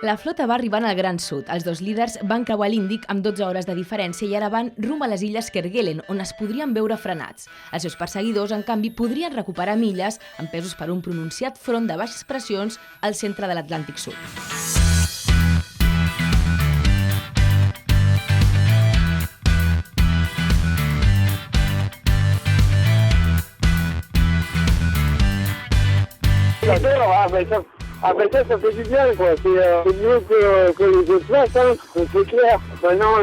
La flota va arribant al Gran Sud. Els dos líders van creuar l'Índic amb 12 hores de diferència i ara van rumb a les illes Kerguelen, on es podrien veure frenats. Els seus perseguidors, en canvi, podrien recuperar milles empesos per un pronunciat front de baixes pressions al centre de l'Atlàntic Sud. Après ça fait du bien, quoi. C'est mieux que les autres places, hein. C'est clair. Maintenant,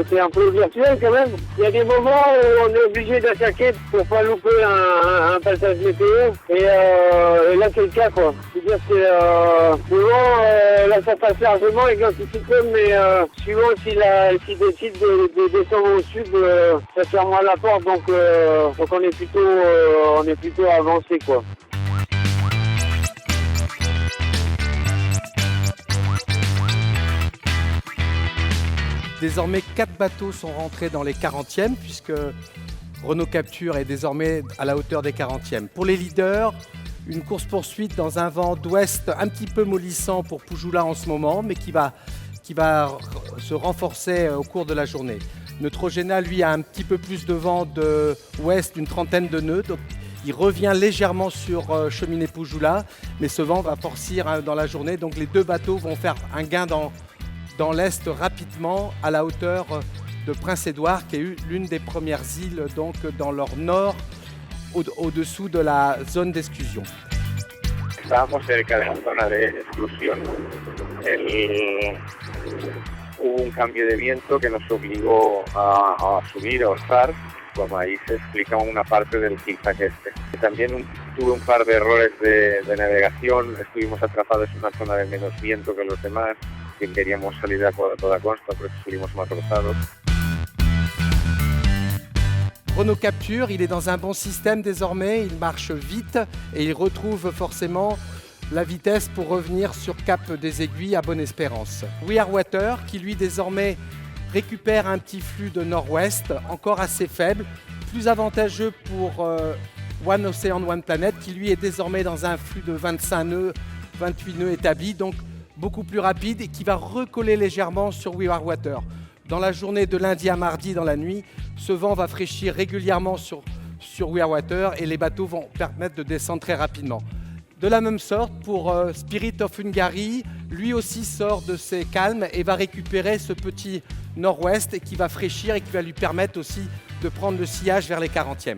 c'est un peu virtuel quand même. Il y a des moments où on est obligé d'attaquer pour pas louper un passage météo. Et là, c'est le cas, quoi. C'est-à-dire que souvent, là, ça passe largement avec l'anticyclone, mais suivant s'il décide de descendre au sud, ça ferme moins la porte, donc on est plutôt avancé, quoi. Désormais, 4 bateaux sont rentrés dans les 40e, puisque Renault Capture est désormais à la hauteur des 40e. Pour les leaders, une course-poursuite dans un vent d'ouest un petit peu mollissant pour Poujoulat en ce moment, mais qui va se renforcer au cours de la journée. Neutrogena, lui, a un petit peu plus de vent de ouest, d'une trentaine de nœuds. Donc il revient légèrement sur Cheminée Poujoulat, mais ce vent va forcir dans la journée. Donc les deux bateaux vont faire un gain dans l'est rapidement à la hauteur de Prince-Édouard, qui est l'une des premières îles donc, dans leur nord, au-dessous de la zone d'exclusion. Estábamos cerca de la zona de exclusión. Hubo un cambio de viento que nos obligó a subir, a osar, como ahí se explica una parte del zigzag este. También tuve un par de errores de navegación, estuvimos atrapados en una zona de menos viento que los demás, que queríamos salir a toda costa, por eso salimos más forzados. Renault Capture, il est dans un bon système désormais, il marche vite et il retrouve forcément la vitesse pour revenir sur Cap des Aiguilles à Bonne-Espérance. We Are Water, qui lui désormais récupère un petit flux de nord-ouest, encore assez faible, plus avantageux pour One Ocean, One Planet, qui lui est désormais dans un flux de 25 nœuds, 28 nœuds établis, donc beaucoup plus rapide et qui va recoller légèrement sur We Are Water. Dans la journée de lundi à mardi, dans la nuit, ce vent va fraîchir régulièrement sur We Are Water et les bateaux vont permettre de descendre très rapidement. De la même sorte, pour Spirit of Hungary, lui aussi sort de ses calmes et va récupérer ce petit nord-ouest qui va fraîchir et qui va lui permettre aussi de prendre le sillage vers les 40e.